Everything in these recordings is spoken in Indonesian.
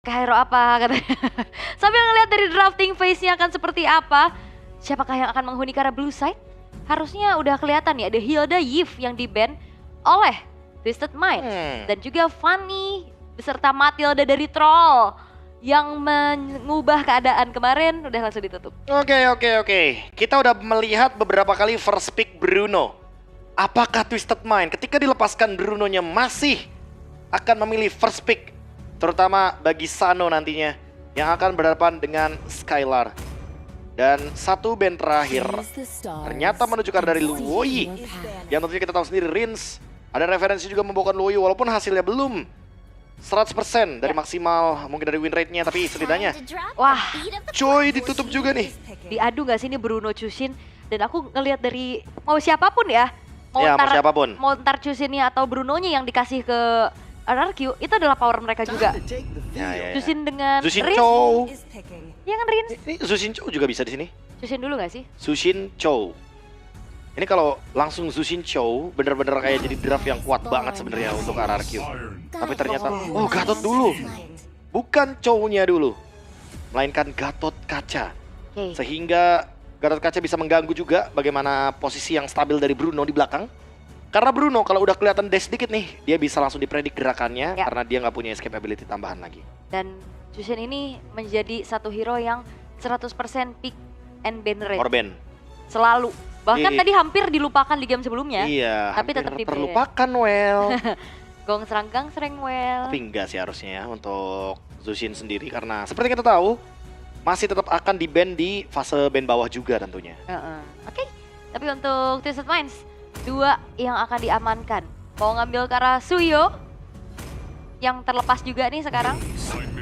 Ke hero apa katanya. Sambil ngeliat dari drafting phase-nya akan seperti apa, siapakah yang akan menghuni ke arah blue side? Harusnya udah kelihatan ya, ada Hilda Yves yang di-ban oleh Twisted Mind. Dan juga Fanny beserta Matilda dari Troll yang mengubah keadaan kemarin udah langsung ditutup. Oke. Kita udah melihat beberapa kali first pick Bruno. Apakah Twisted Mind ketika dilepaskan Brunonya masih akan memilih first pick? Terutama bagi Sano nantinya yang akan berhadapan dengan Skylar. Dan satu band terakhir ternyata menunjukkan dari Luoyi. Yang tentunya kita tahu sendiri Rins ada referensi juga membawakan Luoyi walaupun hasilnya belum 100% dari maksimal mungkin dari win rate-nya, tapi setidaknya Wah, Choi ditutup juga nih. diadu gak sih ini Bruno Chushin? Dan aku ngelihat dari mau siapapun ya, Mau siapapun. mau ntar Chushinnya atau Brunonya yang dikasih ke RRQ, itu adalah power mereka juga. Ya. Chushin dengan Sushin Rins, Chow. ya kan Rins? Ini Sushin Chow juga bisa di sini. Chushin dulu gak sih? Sushin Chow. Ini kalau langsung Sushin Chow bener-bener kayak jadi draft yang kuat banget sebenarnya untuk RRQ. Tapi ternyata Gatot dulu. Bukan Chow-nya dulu. Melainkan Gatot Kaca. Oke. Sehingga Gatot Kaca bisa mengganggu juga bagaimana posisi yang stabil dari Bruno di belakang. Karena Bruno kalau udah kelihatan dash dikit nih, dia bisa langsung dipredik gerakannya karena dia nggak punya escape ability tambahan lagi. Dan Chushin ini menjadi satu hero yang 100% pick and ban rate. Orben. Selalu. Bahkan tadi hampir dilupakan di game sebelumnya. Iya, tapi tetap di terlupakan well. Gong seranggang sering well. Tapi enggak sih harusnya ya untuk Zushin sendiri karena seperti kita tahu masih tetap akan di-ban di fase ban bawah juga tentunya. Oke. Tapi untuk Twisted Minds, 2 yang akan diamankan. Mau ngambil ke arah Suyo yang terlepas juga nih sekarang.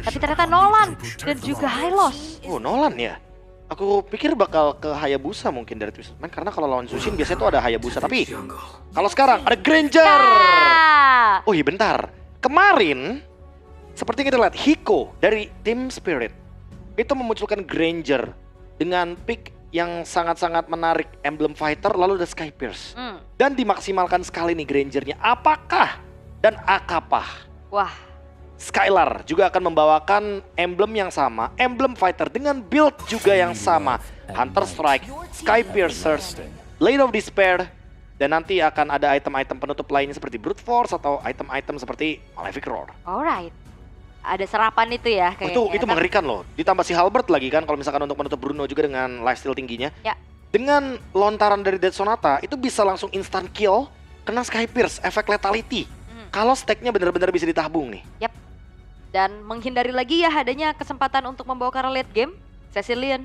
Tapi ternyata Nolan dan juga Hylos. Oh, Nolan ya? Aku pikir bakal ke Hayabusa mungkin dari Twisted Mind karena kalau lawan Zushin biasanya tuh ada Hayabusa, tapi kalau sekarang ada Granger. Nah, Oh iya bentar, kemarin seperti kita lihat Hiko dari Team Spirit itu memunculkan Granger dengan pick yang sangat-sangat menarik, Emblem Fighter lalu ada Sky Pierce. Dan dimaksimalkan sekali nih Grangernya. Apakah dan akapah wah, Skylar juga akan membawakan emblem yang sama, Emblem Fighter dengan build juga yang sama, Hunter Strike, Sky Piercers, Blade of Despair, dan nanti akan ada item-item penutup lainnya seperti Brute Force atau item-item seperti Malefic Roar. alright. Ada serapan itu ya kayaknya. Itu mengerikan loh. Ditambah si Halbert lagi kan kalau misalkan untuk menutup Bruno juga dengan lifesteal tingginya. Ya. Dengan lontaran dari Dead Sonata itu bisa langsung instant kill, kena Sky Pierce, efek lethality. Kalau stacknya benar-benar bisa ditabung nih. Yap. Dan menghindari lagi ya adanya kesempatan untuk membawa ke arah late game, Cecilian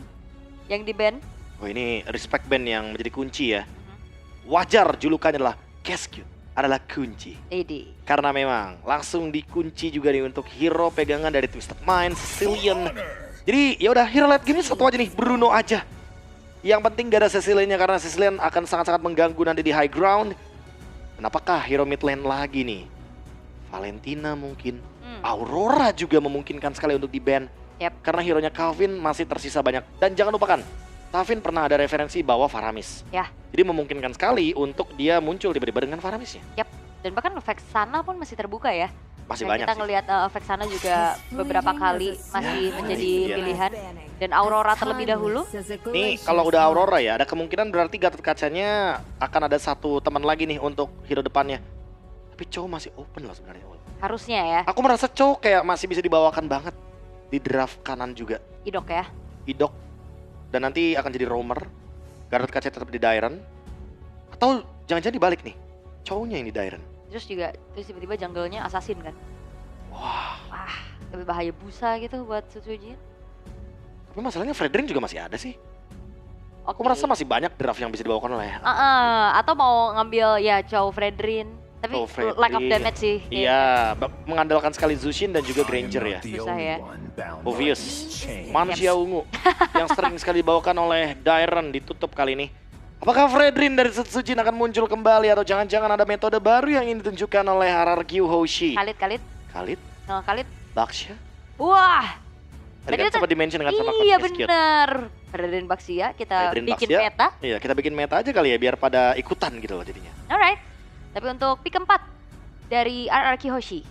yang di-ban. Oh ini respect band yang menjadi kunci ya. Wajar julukannya adalah Cascute adalah kunci. Karena memang langsung dikunci juga nih untuk hero pegangan dari Twisted Mind, Cecilian. Jadi ya udah hero late game-nya satu aja nih, Bruno aja. Yang penting gak ada Cecilian-nya karena Cecilian akan sangat-sangat mengganggu nanti di high ground. Dan apakah hero mid lane lagi nih? Valentina mungkin. Aurora juga memungkinkan sekali untuk di-ban. Karena hero-nya Calvin masih tersisa banyak. Dan jangan lupakan, Calvin pernah ada referensi bawa Faramis. Ya. Jadi memungkinkan sekali untuk dia muncul tiba-tiba dengan Faramisnya. Dan bahkan efek sana pun masih terbuka ya. Masih Dan banyak kita sih. ngelihat efek sana juga beberapa kali masih menjadi pilihan. Dan Aurora terlebih dahulu. Nih kalau udah Aurora ya, ada kemungkinan berarti Gatot Kacanya akan ada satu teman lagi nih untuk hero depannya. Tapi Chow masih open loh sebenarnya. Harusnya ya. Aku merasa Chow kayak masih bisa dibawakan banget di draft kanan juga. Idok ya. Idok. Dan nanti akan jadi roamer. Gatot Kaca tetap di Dairen. Atau jangan-jangan dibalik nih. Chow-nya yang di Dairen. Terus tiba-tiba jungle-nya assassin kan. Wah. Lebih bahaya busa gitu buat Suzuji. Tapi masalahnya Fredrin juga masih ada sih. Aku merasa masih banyak draft yang bisa dibawakan oleh. Atau mau ngambil ya Chow Fredrin. Tapi lack of damage sih. Iya, mengandalkan sekali Zushin dan juga Granger ya. Susah ya. Obvious. Manusia ungu yang sering sekali dibawakan oleh Dairen ditutup kali ini. Apakah Fredrin dari Setsujin akan muncul kembali atau jangan-jangan ada metode baru yang ingin ditunjukkan oleh RRQ Hoshi? Khalid. Baksha. Wah. Tadi kan sempat dimention dengan sama Iya bener. Fredrin Baksha kita bikin meta. Iya kita bikin meta aja kali ya biar pada ikutan gitu loh jadinya. Alright. Tapi untuk pick 4 dari RRQ Hoshi.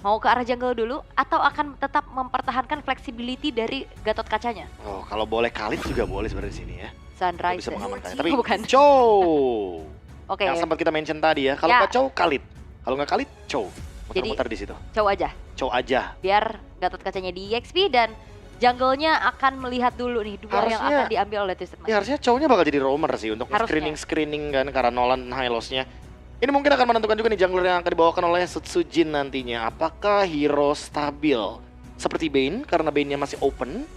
Mau ke arah jungle dulu atau akan tetap mempertahankan flexibility dari Gatot Kacanya? Oh, kalau boleh Khalid juga boleh sebenarnya di sini ya. Sunrise bisa mengamankan. Tapi bukan. Chow. Oke. Yang sempat kita mention tadi ya. Kalau nggak Chow, Khalid. Kalau nggak Khalid, Chow. Muter-muter di situ. Chow aja. Chow aja. Biar Gatot Kacanya di EXP dan jungle-nya akan melihat dulu nih dua yang akan diambil oleh Twisted Mind. Ya harusnya Chow-nya bakal jadi roamer sih untuk screening kan karena Nolan high loss-nya. Ini mungkin akan menentukan juga nih jungler yang akan dibawakan oleh Setsujin nantinya. Apakah hero stabil seperti Bane karena Bane-nya masih open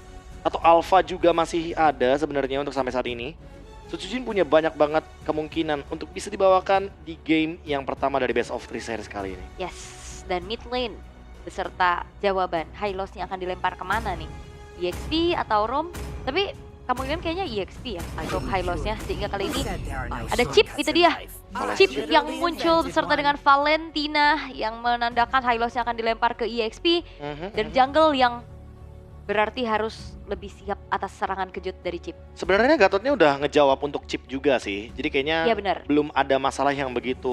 atau Alpha juga masih ada sebenarnya untuk sampai saat ini. Setsujin punya banyak banget kemungkinan untuk bisa dibawakan di game yang pertama dari Best of 3 series kali ini. Yes, dan mid lane beserta jawaban high loss-nya akan dilempar kemana nih? EXP atau Rom? Tapi kemungkinan kayaknya EXP ya untuk high loss-nya, sehingga kali ini ada chip, itu dia. Chip yang muncul beserta dengan Valentina yang menandakan high loss-nya akan dilempar ke EXP. Dan jungle yang berarti harus lebih siap atas serangan kejut dari chip. Sebenarnya Gatotnya udah ngejawab untuk chip juga sih. Jadi kayaknya belum ada masalah yang begitu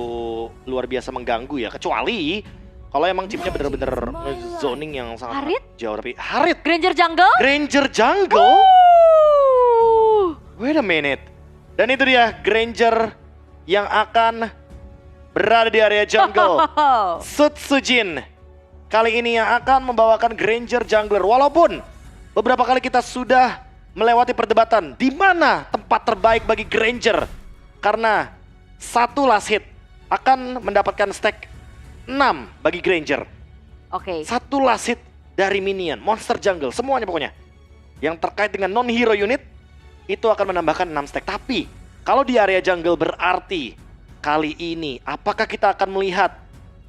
luar biasa mengganggu ya. Kecuali kalau emang chipnya bener-bener zoning yang sangat jauh. Tapi Harit! Granger jungle? Granger jungle? Wait a minute. Dan itu dia Granger yang akan berada di area jungle. Setsujin kali ini yang akan membawakan Granger jungler. Walaupun beberapa kali kita sudah melewati perdebatan di mana tempat terbaik bagi Granger. Karena satu last hit akan mendapatkan stack 6 bagi Granger. Satu last hit dari minion, monster jungle, semuanya pokoknya. Yang terkait dengan non-hero unit, itu akan menambahkan 6 stack. Tapi, kalau di area jungle berarti kali ini, apakah kita akan melihat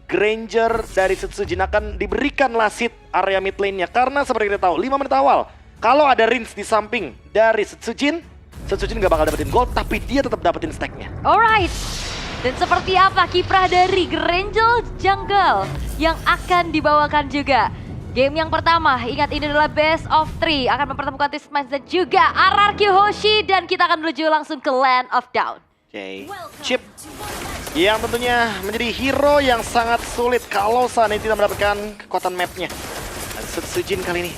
Granger dari Setsujin akan diberikan last hit area mid lane-nya? Karena seperti kita tahu, 5 menit awal, kalau ada Rinse di samping dari Setsujin gak bakal dapetin gold, tapi dia tetap dapetin stack-nya. Alright. Dan seperti apa kiprah dari Granger jungle yang akan dibawakan juga? Game yang pertama, ingat ini adalah best of 3, akan mempertemukan Twisted Minds dan juga RRQ Hoshi, dan kita akan menuju langsung ke Land of Dawn. Chip yang tentunya menjadi hero yang sangat sulit kalau saat ini tidak mendapatkan kekuatan mapnya. Dan Setsujin kali ini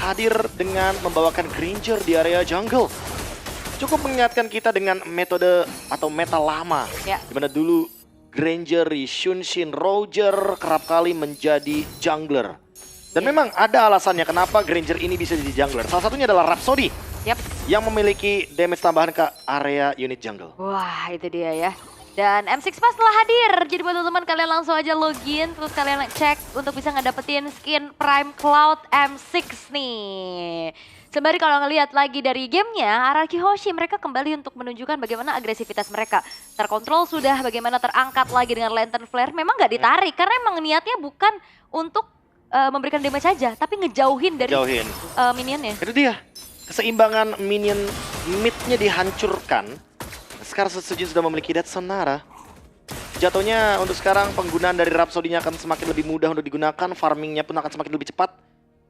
hadir dengan membawakan Granger di area jungle. Cukup mengingatkan kita dengan metode atau meta lama. Dimana dulu Granger, Shunshin, Roger kerap kali menjadi jungler. Dan memang ada alasannya kenapa Granger ini bisa jadi jungler. Salah satunya adalah Rhapsody yang memiliki damage tambahan ke area unit jungle. Wah, itu dia ya. Dan M6 Pass telah hadir. Jadi buat teman-teman kalian langsung aja login, terus kalian cek untuk bisa ngedapetin skin Prime Cloud M6 nih. Sembari kalau ngelihat lagi dari gamenya, RRQ Hoshi mereka kembali untuk menunjukkan bagaimana agresivitas mereka. Terkontrol sudah, bagaimana terangkat lagi dengan Lantern Flare. Memang nggak ditarik, karena emang niatnya bukan untuk memberikan damage saja, tapi ngejauhin dari minionnya. Itu dia, keseimbangan minion mid-nya dihancurkan. Sekarang Setsujin sudah memiliki Death Sonara. Jatuhnya untuk sekarang penggunaan dari Rhapsody-nya akan semakin lebih mudah untuk digunakan, farmingnya pun akan semakin lebih cepat.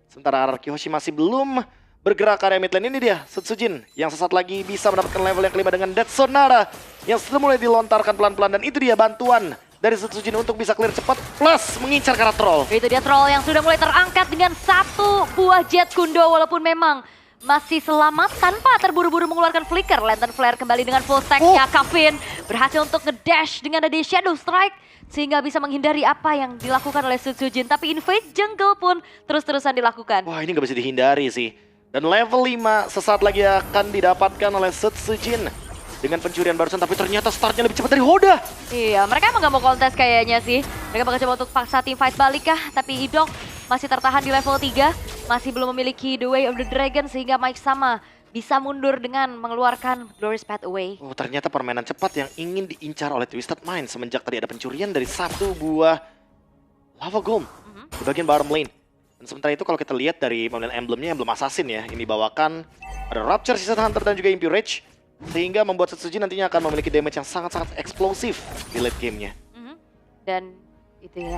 Sementara RRQ Hoshi masih belum bergerak ke area mid lane. Ini dia Setsujin yang sesaat lagi bisa mendapatkan level yang kelima dengan Death Sonara yang sudah mulai dilontarkan pelan-pelan, dan itu dia bantuan dari Setsujin untuk bisa clear cepat plus mengincar ke arah troll. Itu dia troll yang sudah mulai terangkat dengan satu buah jet kundo, walaupun memang masih selamat tanpa terburu-buru mengeluarkan flicker. Lantern Flare kembali dengan full stack-nya. Kevin berhasil untuk nge-dash dengan ada Shadow Strike sehingga bisa menghindari apa yang dilakukan oleh Setsujin. Tapi invade jungle pun terus-terusan dilakukan. Wah, ini nggak bisa dihindari sih. Dan level 5 sesaat lagi akan didapatkan oleh Setsujin dengan pencurian barusan, tapi ternyata startnya lebih cepat dari Hoda. Iya, mereka emang gak mau kontes kayaknya sih. Mereka bakal coba untuk paksa tim fight balik kah, tapi Idok masih tertahan di level 3, masih belum memiliki The Way of the Dragon, sehingga Mike Sama bisa mundur dengan mengeluarkan Glorious Path Away. Oh, ternyata permainan cepat yang ingin diincar oleh Twisted Mind semenjak tadi ada pencurian dari satu buah Lava Golem di bagian bottom lane. Dan sementara itu kalau kita lihat dari pemilihan emblemnya, emblem assassin ya, ini bawakan ada Rapture, Season Hunter, dan juga Impure Rage, sehingga membuat Setsujin nantinya akan memiliki damage yang sangat-sangat eksplosif di late gamenya. Dan itu ya,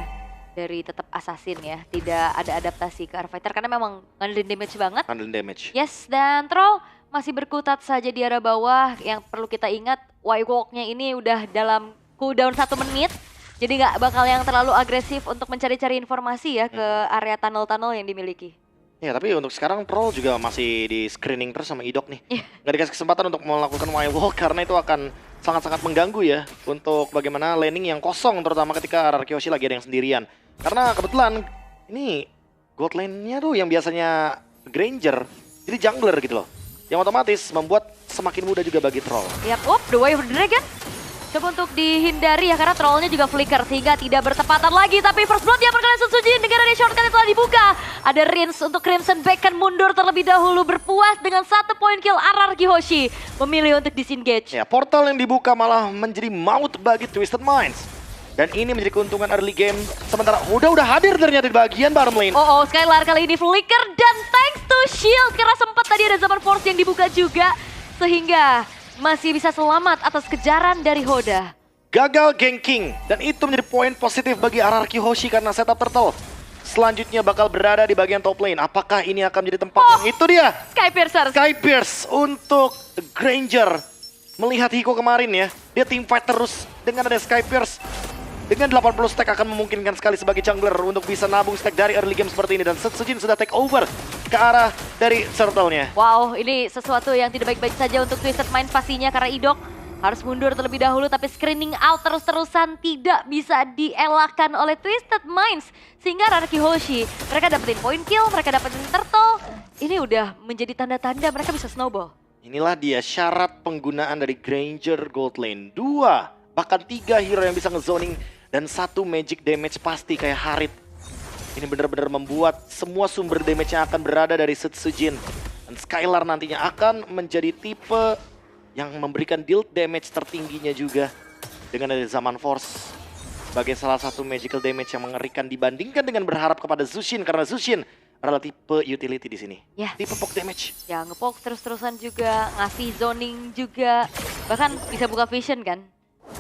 dari tetap assassin ya, tidak ada adaptasi ke arah fighter karena memang ngandelin damage banget. Ngandelin damage. Yes, dan Troll masih berkutat saja di arah bawah. Yang perlu kita ingat, Y-Walk-nya ini udah dalam cooldown 1 menit. Jadi nggak bakal yang terlalu agresif untuk mencari-cari informasi ya ke area tunnel-tunnel yang dimiliki. Ya tapi untuk sekarang Troll juga masih di screening terus sama Idok nih. Nggak dikasih kesempatan untuk melakukan Y-Wall karena itu akan sangat-sangat mengganggu ya untuk bagaimana laning yang kosong terutama ketika RRQ Hoshi lagi ada yang sendirian. Karena kebetulan ini gold lane-nya tuh yang biasanya Granger jadi jungler gitu loh. Yang otomatis membuat semakin mudah juga bagi Troll. Yap, The Way of the Dragon. Coba untuk dihindari ya karena trollnya juga flicker sehingga tidak bertepatan lagi. Tapi first blood yang berkalian Sun Sujin dengan ada shortcut yang telah dibuka. Ada Rins untuk Crimson Bacon mundur terlebih dahulu berpuas dengan 1 point kill RRQ Hoshi. Memilih untuk disengage. Ya, portal yang dibuka malah menjadi maut bagi Twisted Minds. Dan ini menjadi keuntungan early game. Sementara Hoda udah hadir ternyata di bagian bottom lane. Skylar kali ini flicker dan thanks to shield. Karena sempat tadi ada Zaman Force yang dibuka juga. Sehingga masih bisa selamat atas kejaran dari Hoda. Gagal ganking dan itu menjadi poin positif bagi RRQ Hoshi karena setup turtle. Selanjutnya bakal berada di bagian top lane. Apakah ini akan menjadi tempat yang itu dia? Sky Pierce untuk Granger. Melihat Hiko kemarin ya, dia team fight terus dengan ada Sky Pierce. Dengan 80 stack akan memungkinkan sekali sebagai jungler untuk bisa nabung stack dari early game seperti ini. Dan Setsujin sudah take over ke arah dari turtle-nya. Wow, ini sesuatu yang tidak baik-baik saja untuk Twisted Minds pastinya karena Idok harus mundur terlebih dahulu. Tapi screening out terus-terusan tidak bisa dielakkan oleh Twisted Minds. Sehingga RRQ Hoshi, mereka dapetin point kill, mereka dapetin turtle. Ini udah menjadi tanda-tanda mereka bisa snowball. Inilah dia syarat penggunaan dari Granger Gold Lane. 2, bahkan 3 hero yang bisa ngezoning dan 1 magic damage pasti kayak Harit. Ini benar-benar membuat semua sumber damage yang akan berada dari Setsujin. Dan Skylar nantinya akan menjadi tipe yang memberikan deal damage tertingginya juga. Dengan ada Zaman Force sebagai salah satu magical damage yang mengerikan dibandingkan dengan berharap kepada Zushin. Karena Zushin adalah tipe utility di sini. Ya. Tipe poke damage. Ya ngepoke terus-terusan juga, ngasih zoning juga. Bahkan bisa buka vision kan.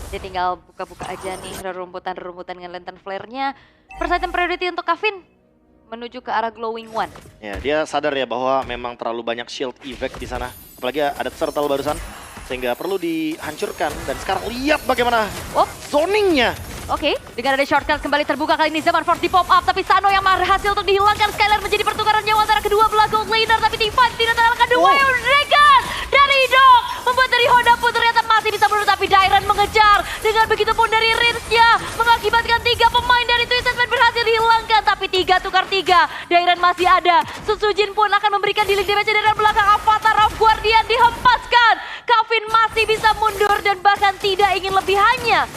Dia tinggal buka-buka aja nih rerumputan-rerumputan dengan lantern flare-nya. First item priority untuk Kavin menuju ke arah glowing one. Ya, dia sadar ya bahwa memang terlalu banyak shield effect di sana. Apalagi ada turtle barusan sehingga perlu dihancurkan dan sekarang lihat bagaimana zoningnya. Oke, dengan ada shortcut kembali terbuka kali ini Zaman Force di pop up tapi Sano yang berhasil untuk dihilangkan. Skylar menjadi pertukaran nyawa antara kedua belah gold laner tapi T5 tidak terkalahkan The Way of Dragon dari Idok membuat dari Hoda pun ternyata masih bisa mundur tapi Dairon mengejar dengan begitu pun dari Rinsnya mengakibatkan 3 pemain dari Twisted Minds berhasil dihilangkan tapi 3 tukar 3 Dairon masih ada. Sujin pun akan memberikan dealing damage dari belakang. Avatar of Guardian dihempaskan. Kavin masih bisa mundur dan bahkan tidak ingin lebih hanya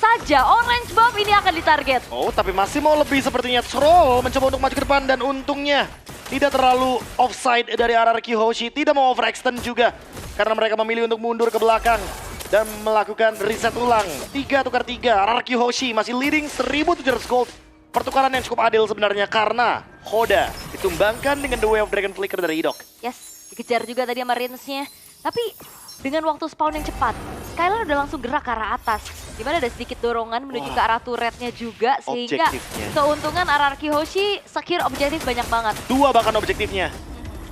saja orange buff ini akan ditarget. Tapi masih mau lebih sepertinya. Troll mencoba untuk maju ke depan dan untungnya tidak terlalu offside dari RRQ Hoshi. Tidak mau overextend juga karena mereka memilih untuk mundur ke belakang dan melakukan reset ulang. 3 tukar 3. RRQ Hoshi masih leading 1.700 gold. Pertukaran yang cukup adil sebenarnya karena Hoda ditumbangkan dengan The Way of Dragon Flicker dari Idok. Yes, dikejar juga tadi sama Rinsnya. Tapi dengan waktu spawn yang cepat, Skylar udah langsung gerak ke arah atas. Dimana ada sedikit dorongan menuju ke arah turretnya juga. Sehingga keuntungan RRQ Hoshi secure objektif banyak banget. 2 bahkan objektifnya.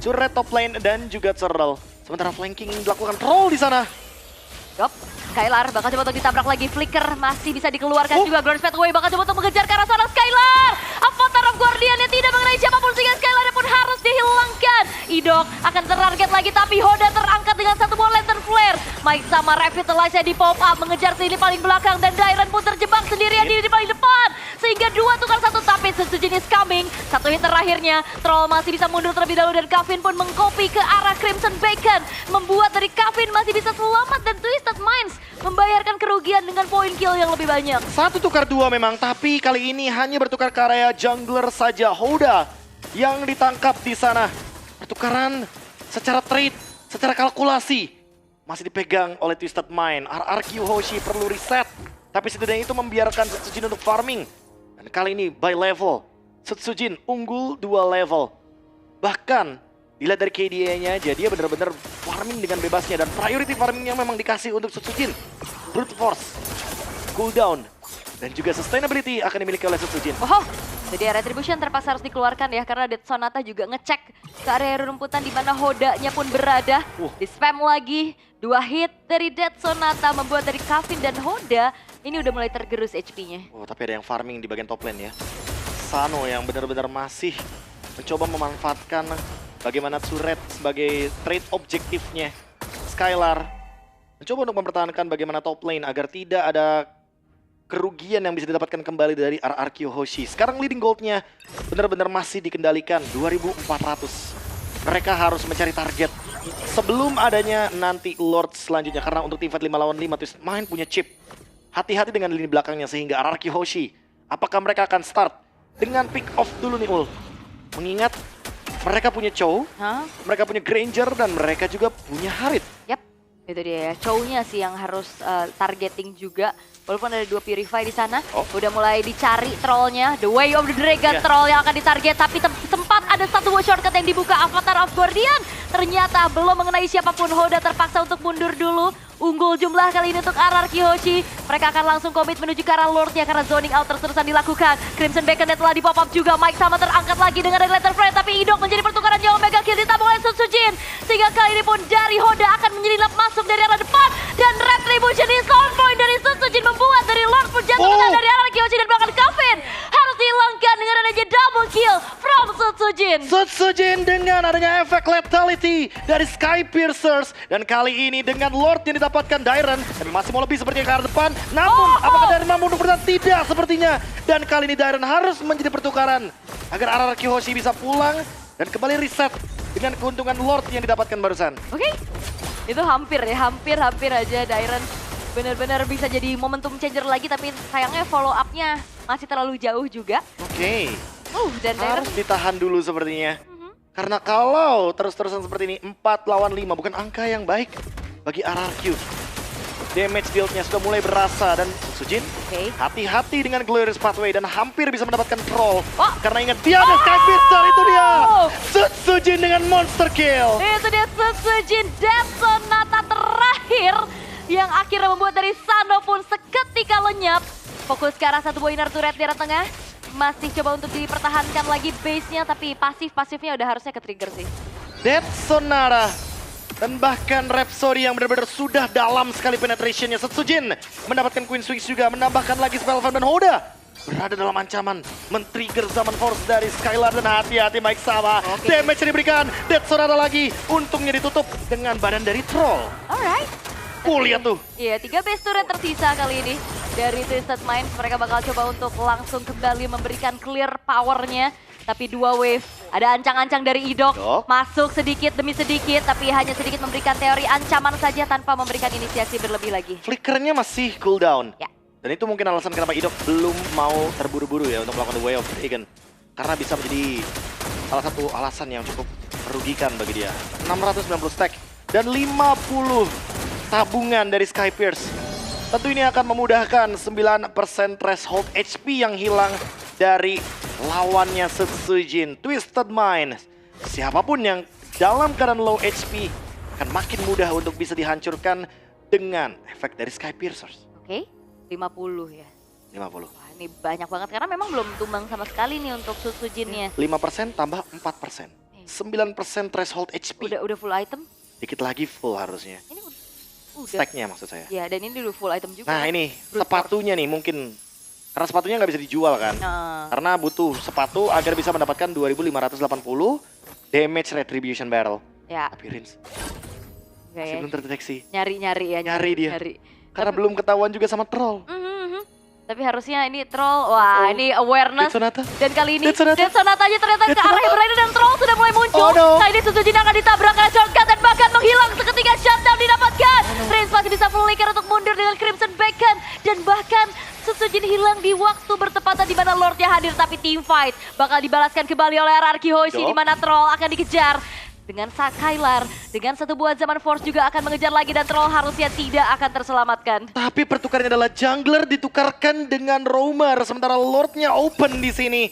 Turret top lane dan juga turtle. Sementara flanking dilakukan Troll di sana. Skylar bakal coba untuk ditabrak lagi. Flicker masih bisa dikeluarkan juga. Glorious Pathway bakal coba untuk mengejar ke arah sana Skylar. Avatar of Guardian yang tidak mengenai siapapun sehingga Skylar pun harus dihilangkan. Idok akan tertarget lagi tapi Hoda terangkat dengan 1 buah lantern flare. Mike sama Revitalize di pop up mengejar sini paling belakang dan Dairon pun terjebak sendirian di paling depan. Sehingga 2 tukar 1 tapi Setsujin is coming. 1 hit terakhirnya Troll masih bisa mundur terlebih dahulu dan Kavin pun mengcopy ke arah Crimson Bacon. Membuat dari Kavin masih bisa selamat dan Twisted Minds membayarkan kerugian dengan poin kill yang lebih banyak. 1 tukar 2 memang, tapi kali ini hanya bertukar ke area jungler saja. Hoda yang ditangkap di sana. Pertukaran secara trade, secara kalkulasi masih dipegang oleh Twisted Mind. RRQ Hoshi perlu reset, tapi setidaknya itu membiarkan Setsujin untuk farming. Dan kali ini by level, Setsujin unggul 2 level. Bahkan dilihat dari KDA-nya aja, dia benar-benar farming dengan bebasnya. Dan priority farmingnya memang dikasih untuk Setsujin. Brute Force, cooldown, dan juga sustainability akan dimiliki oleh Setsujin. Jadi Retribution terpaksa harus dikeluarkan ya, karena Death Sonata juga ngecek ke area rumputan di mana Hodanya pun berada. Di spam lagi, 2 hit dari Death Sonata membuat dari Kavin dan Hoda Ini udah mulai tergerus HP-nya. Oh, tapi ada yang farming di bagian top lane ya. Sano yang benar-benar masih mencoba memanfaatkan bagaimana turret sebagai trade objektifnya. Skylar mencoba untuk mempertahankan bagaimana top lane agar tidak ada kerugian yang bisa didapatkan kembali dari RRQ Hoshi. Sekarang leading goldnya benar-benar masih dikendalikan 2400. Mereka harus mencari target sebelum adanya nanti Lord selanjutnya. Karena untuk teamfight 5 lawan 5 Twist Mind punya chip. Hati-hati dengan lini belakangnya sehingga RRQ Hoshi. Apakah mereka akan start dengan pick off dulu nih Ul? Mengingat mereka punya Chow, mereka punya Granger, dan mereka juga punya Harit. Yap, itu dia ya. Chow-nya sih yang harus targeting juga. Walaupun ada 2 Purify di sana, udah mulai dicari trollnya. The Way of the Dragon troll yang akan ditarget. Tapi sempat ada satu shortcut yang dibuka, Avatar of Guardian. Ternyata belum mengenai siapapun, Hoda terpaksa untuk mundur dulu. Unggul jumlah kali ini untuk RRQ Hoshi. Mereka akan langsung komit menuju ke arah Lordnya karena zoning out terus-terusan dilakukan. Crimson Beacon telah di pop up juga. Mike sama terangkat lagi dengan Letter Friend. Tapi Idok menjadi pertukaran jauh mega kill ditabung oleh Sutsujin. Sehingga kali ini pun dari Hoda akan menyelinap masuk dari arah depan. Dan Retribution is on point dari Sutsujin membuat dari Lord pun jatuh dari RRQ Hoshi dan bahkan Kevin harus dihilangkan dengan adanya double kill from Sutsujin. Sutsujin dengan adanya efek lethality dari Sky Piercers. Dan kali ini dengan Lord yang dapatkan Dairon, tapi masih mau lebih sepertinya ke arah depan. Namun apakah Dairon mampu untuk bertahan? Tidak sepertinya. Dan kali ini Dairon harus menjadi pertukaran agar RRQ Hoshi bisa pulang dan kembali reset dengan keuntungan Lord yang didapatkan barusan. Oke, itu hampir ya, hampir aja Dairon benar-benar bisa jadi momentum changer lagi, tapi sayangnya follow up-nya masih terlalu jauh juga. Oke. Dan Dairon harus ditahan dulu sepertinya. Karena kalau terus-terusan seperti ini 4 lawan 5 bukan angka yang baik bagi RRQ. Damage deal-nya sudah mulai berasa dan Sutsujin hati-hati dengan Glorious Pathway dan hampir bisa mendapatkan troll. Karena ingat dia ada Sky Piercer, itu dia. Sutsujin dengan monster kill. Itu dia Sutsujin, Death Sonata terakhir yang akhirnya membuat dari Sano pun seketika lenyap. Fokus ke arah satu buah inner turret di arah tengah. Masih coba untuk dipertahankan lagi base-nya, tapi pasifnya udah harusnya ke-trigger sih. Death Sonata dan bahkan Rhapsody yang benar-benar sudah dalam sekali penetrationnya. Sutsujin mendapatkan Queen Switch juga, menambahkan lagi Spell Fan dan Hoda berada dalam ancaman men-trigger Zaman Force dari Skylar. Dan hati-hati Mike sama. Damage yang diberikan, Death Sonata lagi. Untungnya ditutup dengan badan dari Troll. Alright. Lihat tuh. Iya, 3 base turret tersisa kali ini dari Twisted Minds. Mereka bakal coba untuk langsung kembali memberikan clear powernya. Tapi 2 wave, ada ancang-ancang dari Idok. Masuk sedikit demi sedikit, tapi hanya sedikit memberikan teori ancaman saja tanpa memberikan inisiasi berlebih lagi. Flickernya masih cooldown. Ya. Dan itu mungkin alasan kenapa Idok belum mau terburu-buru ya untuk melakukan The Way of Dragon. Karena bisa menjadi salah satu alasan yang cukup merugikan bagi dia. 690 stack dan 50 tabungan dari Sky Pierce. Tentu ini akan memudahkan 9% threshold HP yang hilang dari lawannya Sutsujin. Twisted Mind, siapapun yang dalam keadaan low HP akan makin mudah untuk bisa dihancurkan dengan efek dari Sky Piercers. 50 ya. 50. Wah, ini banyak banget karena memang belum tumbang sama sekali nih untuk Sutsujinnya. 5% tambah 4%. 9% threshold HP. Udah full item? Dikit lagi full harusnya. Ini udah. Stacknya maksud saya. Ya, dan ini udah full item juga. Nah ini sepatunya nih mungkin. Karena sepatunya nggak bisa dijual kan. Karena butuh sepatu agar bisa mendapatkan 2580 damage retribution barrel. Ya. Tapi Rins masih belum terdeteksi. Nyari ya. Nyari dia. Karena belum ketahuan juga sama troll. Tapi harusnya ini troll, wah ini awareness. Dan kali ini Death Sonata aja ternyata ke arah yang berada dan troll sudah mulai muncul. Kali ini Sutsujin akan ditabrak oleh shortcut dan bahkan menghilang seketika shutdown didapatkan. Reigns masih bisa flicker untuk mundur dengan Crimson Beacon. Dan bahkan Sutsujin hilang di waktu bertepatan di mana Lordnya hadir, tapi team fight bakal dibalaskan kembali oleh RRQ Hoshi di mana troll akan dikejar. Dengan Skylar, dengan satu buah Zaman Force juga akan mengejar lagi dan troll harusnya tidak akan terselamatkan. Tapi pertukarannya adalah jungler ditukarkan dengan roamer, sementara Lordnya open di sini.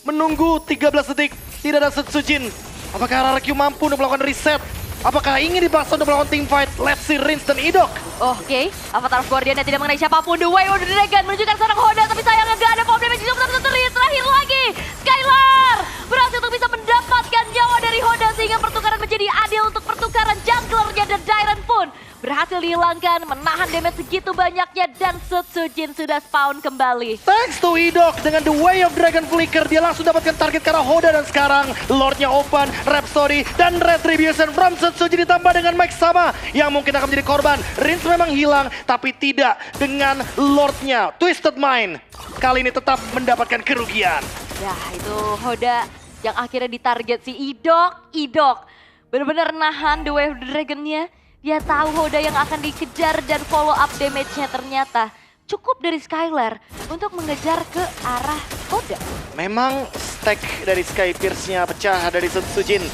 Menunggu 13 detik, tidak ada Sutsujin. Apakah RRQ mampu untuk melakukan reset? Apakah ingin dipaksa untuk melakukan team fight? Let's see Rins dan Idok. Oke, Avatar of Guardian yang tidak mengenai siapapun. The Way of the Dragon menunjukkan seorang Hoda, tapi sayangnya gak ada pop damage. Terakhir lagi, Skylar berhasil untuk bisa mendapatkan nyawa dari Hoda sehingga pertukaran menjadi adil untuk pertukaran junglernya, dan Dairon pun berhasil berhasil dihilangkan, menahan damage segitu banyaknya, dan Setsujin sudah spawn kembali. Thanks to Idok dengan The Way of Dragon Flicker, dia langsung dapatkan target ke arah Hoda, dan sekarang Lordnya open, Rhapsody, dan Retribution from Setsujin ditambah dengan Mike Sama yang mungkin akan menjadi korban. Rinse memang hilang, tapi tidak dengan Lordnya. Twisted Mind kali ini tetap mendapatkan kerugian. Ya, itu Hoda yang akhirnya ditarget si Idok benar-benar nahan The Way of Dragon-nya. Dia tahu Hoda yang akan dikejar dan follow up damage-nya ternyata cukup dari Skylar untuk mengejar ke arah Hoda. Memang stack dari Sky Pierce-nya pecah dari Setsujin.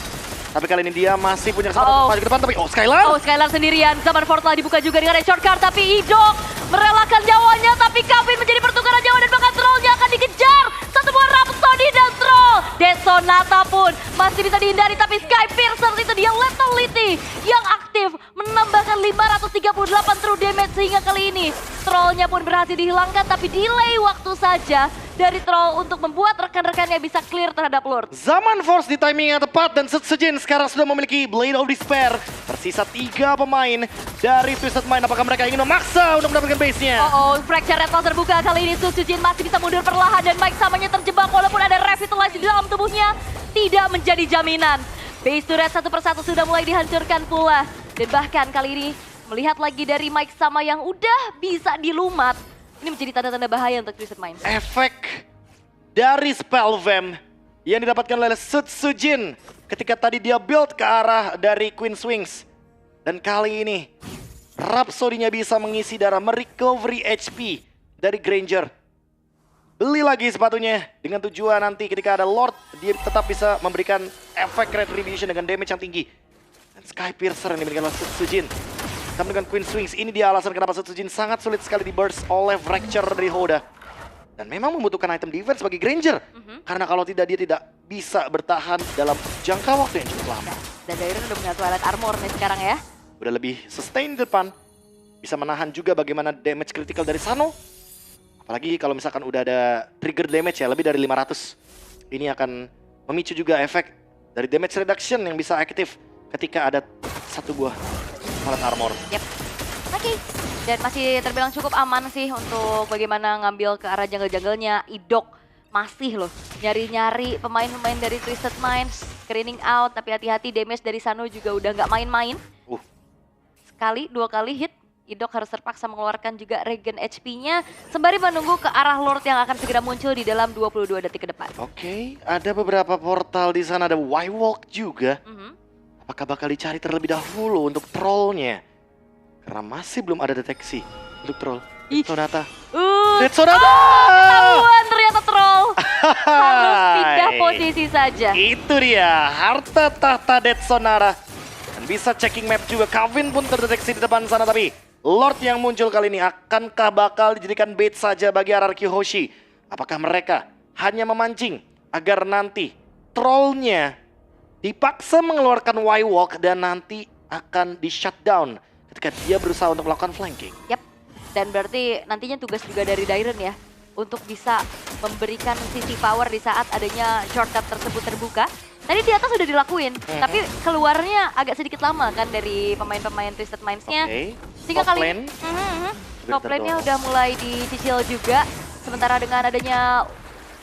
Tapi kali ini dia masih punya kesempatan maju ke depan, tapi Skylar! Skylar sendirian, zaman portal dibuka juga dengan shortcut, tapi Idok merelakan nyawanya, tapi Kevin menjadi pertukaran nyawa dan bahkan trollnya akan dikejar. Satu buah Rhapsody dan troll. Desonata pun masih bisa dihindari, tapi Sky Piercer itu dia lethality yang aktif menambahkan 538 true damage sehingga kali ini trollnya pun berhasil dihilangkan, tapi delay waktu saja dari troll untuk membuat rekan-rekannya bisa clear terhadap Lord. Zaman Force di timing yang tepat dan Setsujin sekarang sudah memiliki Blade of Despair. Tersisa 3 pemain dari Twisted Mind. Apakah mereka ingin memaksa untuk mendapatkan base-nya? Fracture Red Pulse terbuka. Kali ini Setsujin masih bisa mundur perlahan dan Mike Samanya terjebak walaupun ada Revitalize di dalam tubuhnya. Tidak menjadi jaminan. Base turret satu persatu sudah mulai dihancurkan pula. Dan bahkan kali ini melihat lagi dari Mike Sama yang udah bisa dilumat. Ini menjadi tanda-tanda bahaya untuk Twisted Minds. Efek dari Spell Vamp yang didapatkan oleh Setsujin ketika tadi dia build ke arah dari Queen's Wings. Dan kali ini Rhapsody-nya bisa mengisi darah, merecovery HP dari Granger. Beli lagi sepatunya dengan tujuan nanti ketika ada Lord, dia tetap bisa memberikan efek Retribution dengan damage yang tinggi. Dan Sky Piercer yang diberikan oleh Setsujin. Namun dengan Queen's Wings, ini dia alasan kenapa Setsujin sangat sulit sekali di burst oleh Fracture dari Hoda. Dan memang membutuhkan item defense bagi Granger. Karena kalau tidak, dia tidak bisa bertahan dalam jangka waktu yang cukup lama. Dan Dairon udah punya Twilight Armor nih sekarang ya. Udah lebih sustain di depan. Bisa menahan juga bagaimana damage critical dari Sano. Apalagi kalau misalkan udah ada trigger damage ya, lebih dari 500. Ini akan memicu juga efek dari damage reduction yang bisa aktif ketika ada satu buah Twilight Armor. Yep. Oke. Dan masih terbilang cukup aman sih untuk bagaimana ngambil ke arah jungle-junglenya. Idok masih loh nyari-nyari pemain-pemain dari Twisted Minds. Screening out, tapi hati-hati damage dari Sano juga udah nggak main-main. Sekali, 2 kali hit. Idok harus terpaksa mengeluarkan juga regen HP-nya sembari menunggu ke arah Lord yang akan segera muncul di dalam 22 detik ke depan. Oke, ada beberapa portal di sana, ada Y-Walk juga. Apakah bakal dicari terlebih dahulu untuk trollnya? Karena masih belum ada deteksi untuk troll. Sonata. Sonata! Ketahuan ternyata troll. Harus pindah posisi saja. Itu dia, harta tahta Dead Sonara. Dan bisa checking map juga, Kevin pun terdeteksi di depan sana, tapi Lord yang muncul kali ini akankah bakal dijadikan bait saja bagi RRQ Hoshi? Apakah mereka hanya memancing agar nanti trollnya dipaksa mengeluarkan Y-Walk dan nanti akan di shutdown ketika dia berusaha untuk melakukan flanking? Yap, dan berarti nantinya tugas juga dari Dairon ya untuk bisa memberikan sisi power di saat adanya shortcut tersebut terbuka. Tadi di atas sudah dilakuin, tapi keluarnya agak sedikit lama kan dari pemain-pemain Twisted Minds-nya. Sehingga kali ini top lane-nya udah mulai dicicil juga. Sementara dengan adanya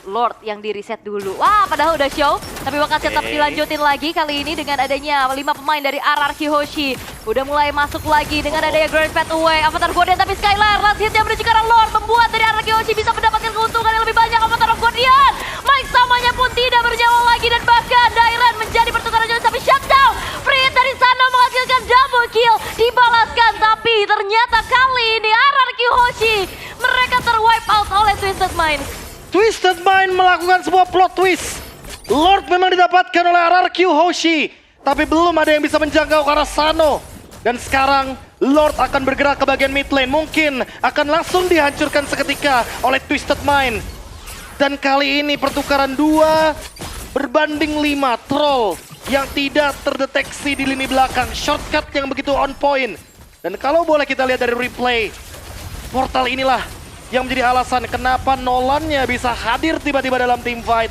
Lord yang di reset dulu. Wah, padahal udah show, tapi bakal tetap dilanjutin lagi kali ini dengan adanya 5 pemain dari RRQ Hoshi. Udah mulai masuk lagi dengan adanya Grand Fat Away, Avatar Guardian, tapi Skylar last hitnya menuju ke arah Lord membuat dari RRQ Hoshi bisa mendapatkan keuntungan yang lebih banyak. Avatar of Guardian, Mike Samanya pun tidak bernyawa lagi dan bahkan Dairon menjadi pertukaran jauh sampai shutdown. Free hit dari Sano menghasilkan double kill, dibalaskan, tapi ternyata kali ini RRQ Hoshi mereka terwipe out oleh Twisted Minds. Twisted Mind melakukan sebuah plot twist. Lord memang didapatkan oleh RRQ Hoshi, tapi belum ada yang bisa menjangkau ke arah Sano. Dan sekarang Lord akan bergerak ke bagian mid lane. Mungkin akan langsung dihancurkan seketika oleh Twisted Mind. Dan kali ini pertukaran 2 berbanding 5 troll yang tidak terdeteksi di lini belakang. Shortcut yang begitu on point. Dan kalau boleh kita lihat dari replay, portal inilah yang menjadi alasan kenapa Nolan-nya bisa hadir tiba-tiba dalam team fight.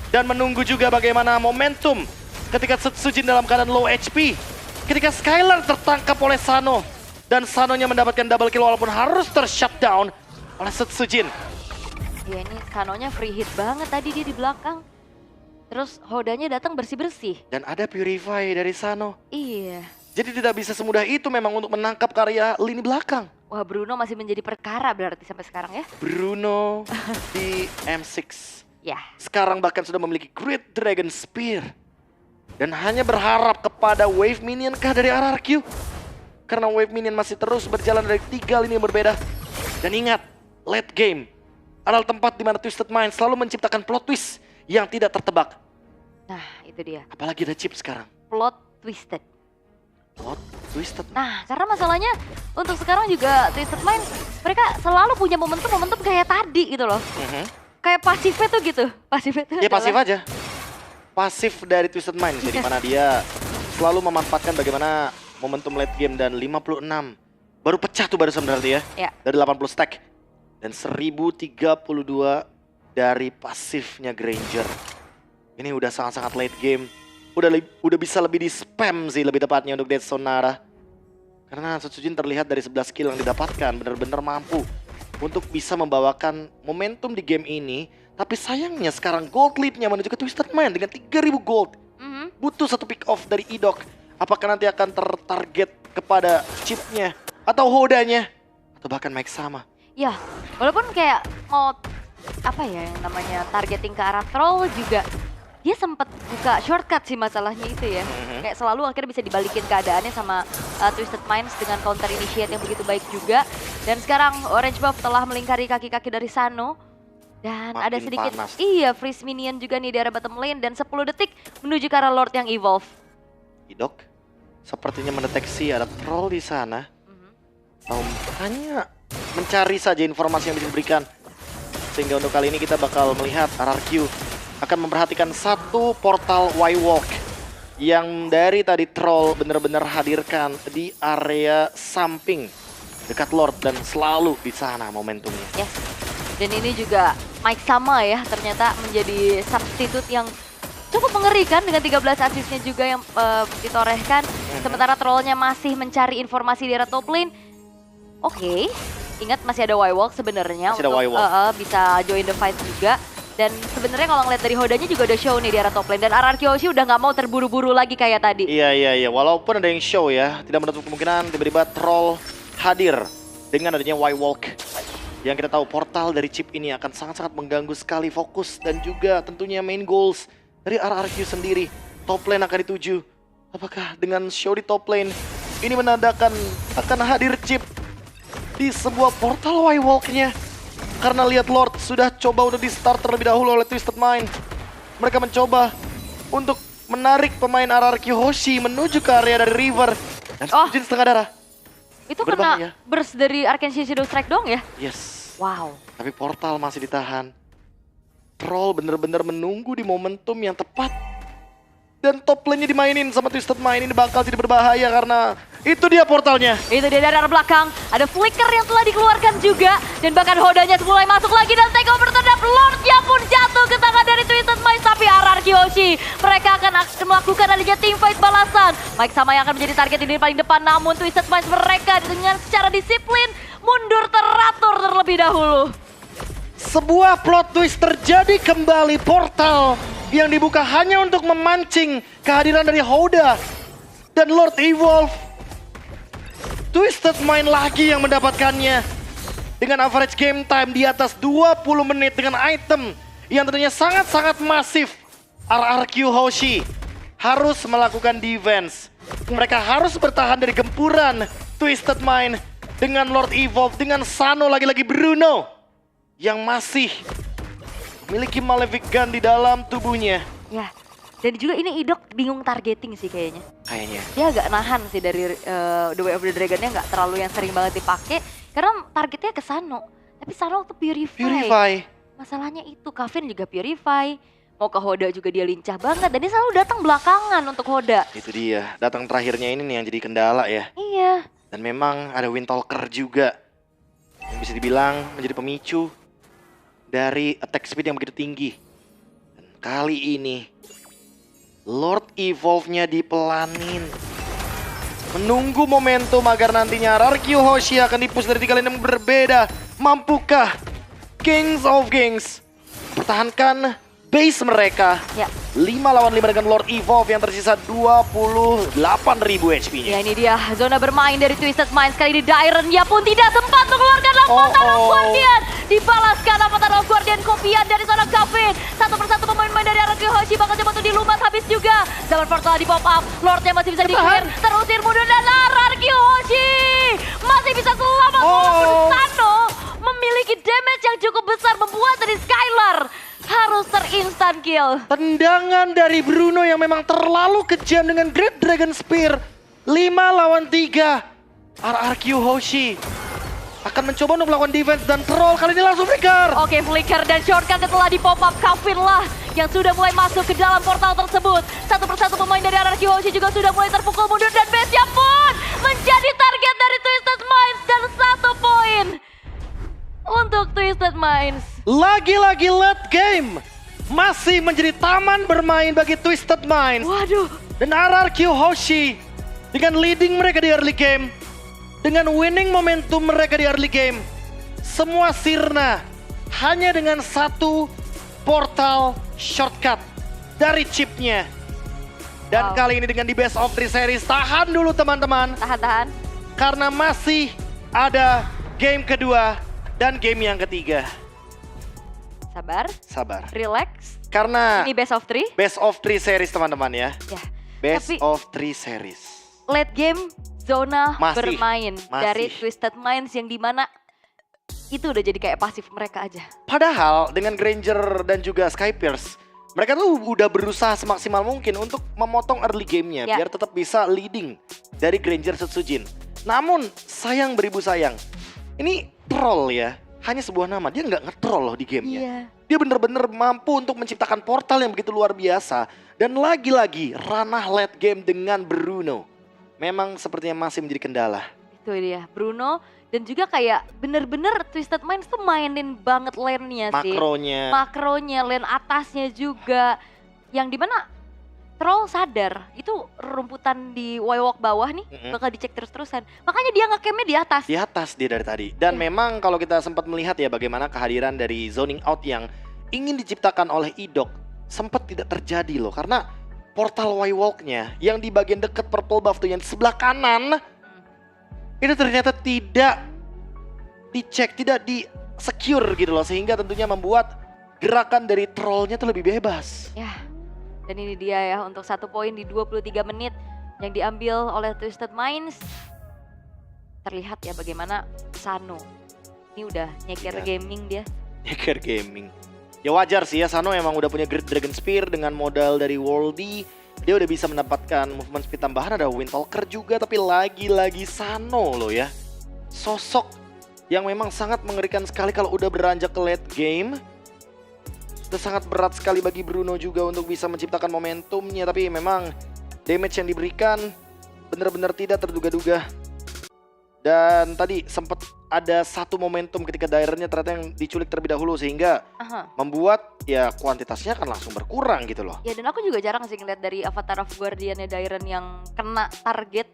Dan menunggu juga bagaimana momentum ketika Setsujin dalam keadaan low HP. Ketika Skylar tertangkap oleh Sano. Dan Sanonya mendapatkan double kill walaupun harus ter-shutdown oleh Setsujin. Ya ini Sanonya free hit banget tadi dia di belakang. Terus Hodanya datang bersih-bersih. Dan ada Purify dari Sano. Iya. Jadi tidak bisa semudah itu memang untuk menangkap karya lini belakang. Wah Bruno masih menjadi perkara berarti sampai sekarang ya. Bruno di M6. Ya. Sekarang bahkan sudah memiliki Great Dragon Spear. Dan hanya berharap kepada Wave Minion kah dari RRQ. Karena Wave Minion masih terus berjalan dari 3 lini yang berbeda. Dan ingat, late game adalah tempat di mana Twisted Mind selalu menciptakan plot twist yang tidak tertebak. Nah itu dia. Apalagi ada chip sekarang. Plot twisted. Plot twisted. Nah, karena masalahnya untuk sekarang juga Twisted Mind mereka selalu punya momentum-momentum kayak tadi gitu loh. Kayak pasifnya tuh gitu. Pasifnya tuh Ya pasif aja. Pasif dari Twisted Mind. Jadi mana dia selalu memanfaatkan bagaimana momentum late game dan 56. Baru pecah tuh barusan berarti ya. Dari 80 stack. Dan 1032 dari pasifnya Granger. Ini udah sangat-sangat late game. Udah bisa lebih di spam sih lebih tepatnya untuk Dead Sonara. Karena Setsujin terlihat dari 11 kill yang didapatkan benar-benar mampu untuk bisa membawakan momentum di game ini. Tapi sayangnya sekarang gold lead-nya menuju ke Twisted Mind dengan 3000 gold. Butuh satu pick off dari Idok. Apakah nanti akan tertarget kepada chipnya atau Hodanya atau bahkan Mike sama? Ya, walaupun kayak mau apa ya yang namanya targeting ke arah troll juga. Dia sempat buka shortcut sih masalahnya itu ya. Kayak selalu akhirnya bisa dibalikin keadaannya sama Twisted Minds dengan counter initiate yang begitu baik juga. Dan sekarang Orange Buff telah melingkari kaki-kaki dari Sano. Dan Makin ada sedikit, panas. freeze minion juga nih di area bottom lane. Dan 10 detik menuju ke arah Lord yang evolve. Idok sepertinya mendeteksi ada troll di sana. Hanya mencari saja informasi yang bisa diberikan. Sehingga untuk kali ini kita bakal melihat RRQ akan memperhatikan satu portal Y-Walk yang dari tadi troll benar-benar hadirkan di area samping dekat Lord dan selalu di sana momentumnya. Yes. Dan ini juga Mike sama ya ternyata menjadi substitute yang cukup mengerikan dengan 13 asisnya juga yang ditorehkan. Sementara trollnya masih mencari informasi di area top lane. Oke, ingat masih ada Y-Walk sebenarnya untuk bisa join the fight juga. Dan sebenarnya kalau ngeliat dari Hodanya juga udah show nih di arah top lane. Dan RRQ Hoshi udah nggak mau terburu-buru lagi kayak tadi. Iya. Walaupun ada yang show ya, tidak menutup kemungkinan tiba-tiba troll hadir dengan adanya Y-Walk. Yang kita tahu portal dari chip ini akan sangat-sangat mengganggu sekali fokus dan juga tentunya main goals dari RRQ sendiri. Top lane akan dituju. Apakah dengan show di top lane ini menandakan akan hadir chip di sebuah portal Y-Walk-nya? Karena lihat Lord sudah coba udah di start terlebih dahulu oleh Twisted Mind. Mereka mencoba untuk menarik pemain RRQ Hoshi menuju ke area dari River. Dan Setsujin setengah darah. Itu kena burst dari Arcane Shadow Strike dong ya? Yes. Wow. Tapi portal masih ditahan. Troll bener-bener menunggu di momentum yang tepat. Dan top lane-nya dimainin sama Twisted Mind. Ini bakal jadi berbahaya karena itu dia portalnya. Itu dia dari arah belakang. Ada flicker yang telah dikeluarkan juga. Dan bahkan Hodanya mulai masuk lagi dan take over terhadap Lordnya pun jatuh ke tangan dari Twisted Mind. Tapi RRQ Hoshi mereka akan melakukan adanya teamfight balasan. Mike sama yang akan menjadi target ini paling depan. Namun Twisted Mind mereka dengan secara disiplin mundur teratur terlebih dahulu. Sebuah plot twist terjadi kembali, portal yang dibuka hanya untuk memancing kehadiran dari Hoda dan Lord Evolve. Twisted Mind lagi yang mendapatkannya dengan average game time di atas 20 menit dengan item yang tentunya sangat-sangat masif. RRQ Hoshi harus melakukan defense. Mereka harus bertahan dari gempuran Twisted Mind dengan Lord Evolve, dengan Sano lagi-lagi Bruno yang masih memiliki Malefic Gun di dalam tubuhnya. Ya, dan juga ini Idok bingung targeting sih kayaknya. Dia agak nahan sih dari The Way of the Dragon-nya nggak terlalu yang sering banget dipakai. Karena targetnya ke Sano. Tapi Sano tuh Purify. Masalahnya itu, Kavin juga Purify. Mau ke Hoda juga dia lincah banget. Dan dia selalu datang belakangan untuk Hoda. Itu dia, datang terakhirnya ini nih yang jadi kendala ya. Iya. Dan memang ada Windtalker juga. Yang bisa dibilang menjadi pemicu dari attack speed yang begitu tinggi. Dan kali ini Lord Evolve-nya dipelanin. menunggu momentum agar nantinya RRQ Hoshi akan dipush dari 3 lane yang berbeda. Mampukah Kings of Kings pertahankan base mereka? Ya. 5 lawan 5 dengan Lord Evolve yang tersisa 28.000 HP-nya. Ya, ini dia zona bermain dari Twisted Minds. Kali ini Dairen ya pun tidak sempat mengeluarkan Avatar of Guardian. Dibalaskan Avatar of Guardian kopian dari seorang Gavin. Satu persatu pemain-pemain dari RRQ Hoshi bakal coba untuk dilumat habis juga. Zaman portal di pop up, Lordnya masih bisa di-clear. Terusir mundur dan RRQ Hoshi masih bisa selamat walaupun Sano memiliki damage yang cukup besar membuat dari Skylar harus terinstan kill. Tendangan dari Bruno yang memang terlalu kejam dengan Great Dragon Spear. 5 lawan 3. RRQ Hoshi akan mencoba untuk melakukan defense dan troll. Kali ini langsung flicker. Oke, flicker dan shortcut setelah di pop up. Kavin lah yang sudah mulai masuk ke dalam portal tersebut. Satu persatu pemain dari RRQ Hoshi juga sudah mulai terpukul mundur. Dan base-nya pun menjadi target dari Twisted Minds. Dan 1 poin untuk Twisted Minds. Lagi-lagi late game masih menjadi taman bermain bagi Twisted Minds. Waduh. Dan RRQ Hoshi dengan leading mereka di early game, dengan winning momentum mereka di early game, semua sirna hanya dengan 1 portal shortcut dari chipnya. Dan kali ini dengan di best of 3 series, tahan dulu teman-teman. Tahan. Karena masih ada game kedua dan game yang ketiga. Sabar. Relax. Karena ini best of 3. Best of 3 series teman-teman ya. Best Tapi of 3 series. Late game zona Masih. bermain dari Twisted Minds yang dimana itu udah jadi kayak pasif mereka aja. Padahal dengan Granger dan juga Skypierce, mereka tuh udah berusaha semaksimal mungkin untuk memotong early gamenya biar tetap bisa leading dari Granger Setsujin. Namun sayang beribu sayang, ini troll ya. Hanya sebuah nama, dia nggak nge-troll loh di gamenya. Dia bener-bener mampu untuk menciptakan portal yang begitu luar biasa. Dan lagi-lagi ranah late game dengan Bruno memang sepertinya masih menjadi kendala. Itu dia, Bruno dan juga kayak bener-bener Twisted Minds tuh mainin banget lane-nya sih. Makronya, lane atasnya juga. Yang dimana Troll sadar itu rumputan di Y-Walk bawah nih bakal dicek terus-terusan. Makanya dia nge-campnya di atas. Di atas dia dari tadi. Dan memang kalau kita sempat melihat ya bagaimana kehadiran dari zoning out yang ingin diciptakan oleh Idok sempat tidak terjadi loh. Karena portal Y-Walk-nya yang di bagian dekat purple buff tuh yang di sebelah kanan itu ternyata tidak dicek, tidak di secure gitu loh. Sehingga tentunya membuat gerakan dari trollnya tuh lebih bebas. Ya. Dan ini dia ya untuk 1 poin di 23 menit yang diambil oleh Twisted Minds. Terlihat ya bagaimana Sano. Ini udah nyeker gaming dia. Nyeker gaming. Ya wajar sih ya, Sano emang udah punya Great Dragon Spear dengan modal dari Worldy. Dia udah bisa mendapatkan movement speed tambahan, ada Windtalker juga. Tapi lagi-lagi Sano loh ya. Sosok yang memang sangat mengerikan sekali kalau udah beranjak ke late game. Itu sangat berat sekali bagi Bruno juga untuk bisa menciptakan momentumnya. Tapi memang damage yang diberikan benar-benar tidak terduga-duga. Dan tadi sempat ada 1 momentum ketika Dairennya ternyata yang diculik terlebih dahulu. Sehingga membuat ya kuantitasnya akan langsung berkurang gitu loh. Ya dan aku juga jarang sih ngeliat dari Avatar of Guardian-nya Dairen yang kena target.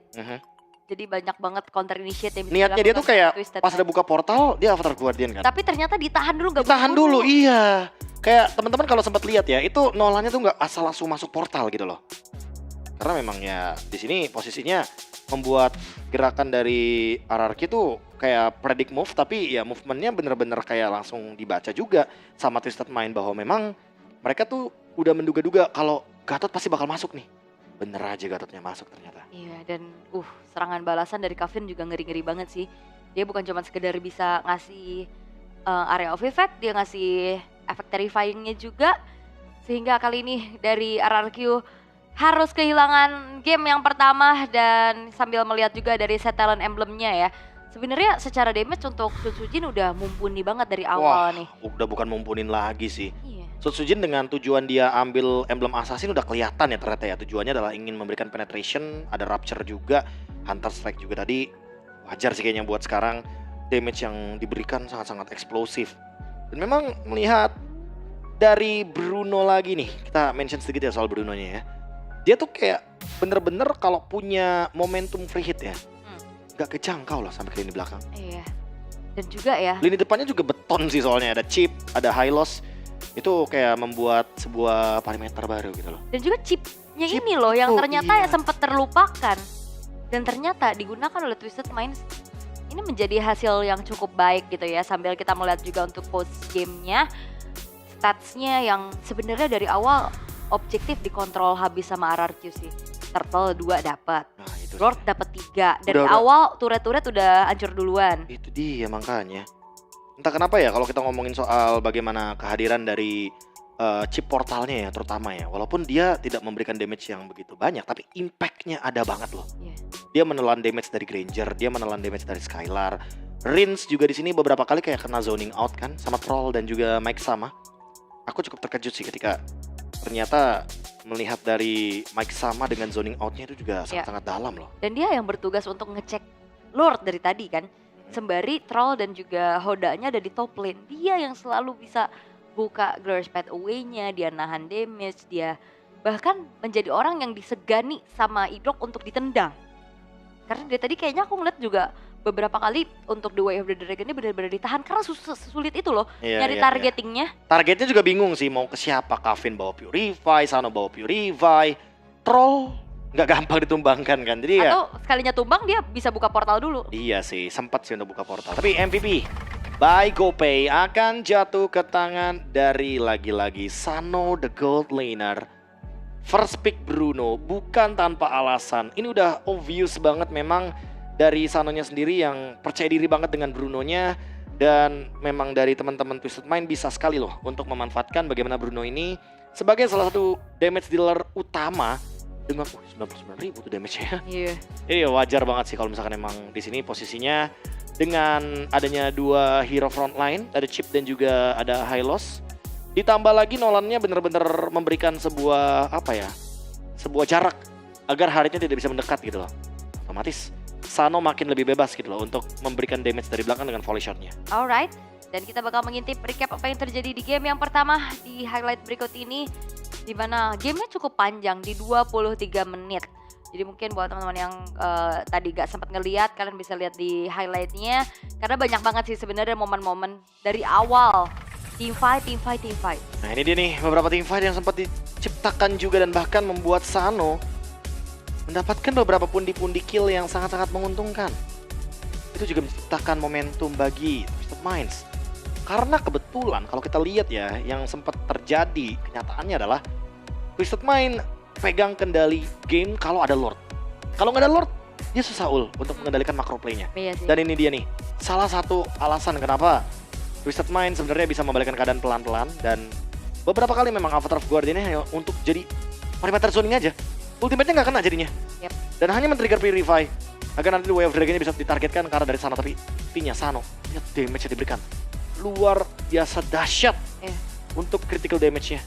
Jadi banyak banget counter initiate yang bisa niatnya dia tuh kayak pas ada buka portal dia Avatar Guardian kan. Tapi ternyata ditahan dulu, gak ditahan dulu, iya. Kayak teman-teman kalau sempat lihat ya, itu Nolannya tuh nggak asal langsung masuk portal gitu loh. Karena memang ya di sini posisinya membuat gerakan dari RRQ tuh kayak predict move, tapi ya movementnya bener-bener kayak langsung dibaca juga sama Twisted Mind bahwa memang mereka tuh udah menduga-duga kalau Gatot pasti bakal masuk nih. Bener aja Gatotnya masuk ternyata. Iya dan serangan balasan dari Kavin juga ngeri-ngeri banget sih. Dia bukan cuma sekedar bisa ngasih area of effect, dia ngasih efek terrifyingnya juga. Sehingga kali ini dari RRQ harus kehilangan game yang pertama. Dan sambil melihat juga dari set talent emblemnya ya. Sebenarnya secara damage untuk Setsujin udah mumpuni banget dari awal nih. Udah bukan mumpunin lagi sih. Iya. Setsujin dengan tujuan dia ambil emblem assassin udah kelihatan ya ternyata ya. Tujuannya adalah ingin memberikan penetration, ada rapture juga, hunter strike juga tadi. Wajar sih kayaknya buat sekarang damage yang diberikan sangat-sangat eksplosif. Dan memang melihat dari Bruno lagi nih, kita mention sedikit ya soal Brunonya ya. Dia tuh kayak bener-bener kalau punya momentum free hit ya, nggak kejangkau loh sampai ke lini belakang. Iya. Dan juga ya, lini depannya juga beton sih soalnya, ada chip, ada Hylos. Itu kayak membuat sebuah parameter baru gitu loh. Dan juga chipnya ini loh yang ternyata ya sempat terlupakan. Dan ternyata digunakan oleh Twisted Minds. Ini menjadi hasil yang cukup baik gitu ya. Sambil kita melihat juga untuk post game-nya, statsnya yang sebenarnya dari awal objektif dikontrol habis sama RRQ sih. Turtle 2 dapat, Lord dapat 3. Dari awal turret-turret udah hancur duluan. Itu dia makanya. Entah kenapa ya kalau kita ngomongin soal bagaimana kehadiran dari chip portalnya ya terutama ya. Walaupun dia tidak memberikan damage yang begitu banyak, tapi impactnya ada banget loh. Dia menelan damage dari Granger, dia menelan damage dari Skylar. Rins juga di sini beberapa kali kayak kena zoning out kan sama Troll dan juga Mike sama. Aku cukup terkejut sih ketika ternyata melihat dari Mike sama dengan zoning outnya itu juga sangat-sangat dalam loh. Dan dia yang bertugas untuk ngecek Lord dari tadi kan. Sembari Troll dan juga Hodanya ada di top lane. Dia yang selalu bisa buka Glorious Path Away-nya, dia nahan damage, dia bahkan menjadi orang yang disegani sama Idok untuk ditendang. Karena dari tadi kayaknya aku ngeliat juga beberapa kali untuk The Way of the Dragon ini benar-benar ditahan karena sulit itu loh nyari targetingnya. Targetnya juga bingung sih mau ke siapa. Kavin bawa Purify, Sano bawa Purify, Troll nggak gampang ditumbangkan kan. Jadi atau sekalinya tumbang dia bisa buka portal dulu. Iya sih, sempat sih untuk buka portal. Tapi MVP by GoPay akan jatuh ke tangan dari lagi-lagi Sano the Gold Laner. First pick Bruno bukan tanpa alasan. Ini udah obvious banget memang dari Sanonya sendiri yang percaya diri banget dengan Brunonya. Dan memang dari teman-teman Twisted Mind bisa sekali loh untuk memanfaatkan bagaimana Bruno ini sebagai salah satu damage dealer utama dengan 99.000 tuh damage-nya. Iya. Jadi wajar banget sih kalau misalkan emang di sini posisinya dengan adanya dua hero frontline, ada Chip dan juga ada Hylos. Ditambah lagi Nolannya bener-bener memberikan sebuah sebuah jarak agar Harithnya tidak bisa mendekat gitu loh. Otomatis Sano makin lebih bebas gitu loh untuk memberikan damage dari belakang dengan volley shot-nya. Alright, dan kita bakal mengintip recap apa yang terjadi di game yang pertama di highlight berikut ini. Dimana gamenya cukup panjang di 23 menit. Jadi mungkin buat teman-teman yang tadi gak sempat ngeliat, kalian bisa lihat di highlightnya. Karena banyak banget sih sebenarnya momen-momen dari awal. Team fight. Nah ini dia nih beberapa team fight yang sempat diciptakan juga dan bahkan membuat Sano mendapatkan beberapa pundi-pundi kill yang sangat-sangat menguntungkan. Itu juga menciptakan momentum bagi Twisted Minds. Karena kebetulan kalau kita lihat ya, yang sempat terjadi kenyataannya adalah Twisted Mind pegang kendali game kalau ada Lord. Kalau nggak ada Lord, dia susah untuk mengendalikan macro play-nya. Dan ini dia nih, salah satu alasan kenapa Twisted Mind sebenarnya bisa membalikkan keadaan pelan-pelan. Dan beberapa kali memang Avatar of Guardian-nya hanya untuk jadi perimeter zoning aja. Ultimate-nya nggak kena jadinya. Dan hanya men-trigger Purify agar nanti Way of Dragon-nya bisa ditargetkan karena dari sana. Tapi pinya Sano, lihat damage yang diberikan. Luar biasa dahsyat untuk critical damage-nya.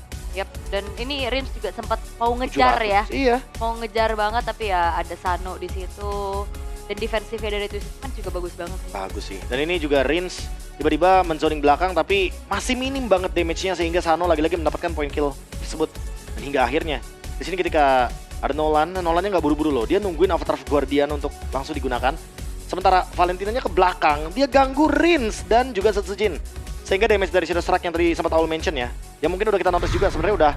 Dan ini Rins juga sempat mau ngejar 700, ya. Iya. Mau ngejar banget tapi ya ada Sano di situ. Dan defensifnya dari Twisted Mind juga bagus banget sih. Bagus sih. Dan ini juga Rins tiba-tiba menzoning belakang tapi masih minim banget damage-nya sehingga Sano lagi-lagi mendapatkan point kill tersebut. Dan hingga akhirnya di sini ketika ada Nolannya nggak buru-buru loh. Dia nungguin Avatar of Guardian untuk langsung digunakan. Sementara Valentinanya ke belakang, dia ganggu Rins dan juga Setsujin. Sehingga damage dari Shadow Strike yang tadi sempat Aul mention ya. Yang mungkin udah kita notice juga sebenarnya udah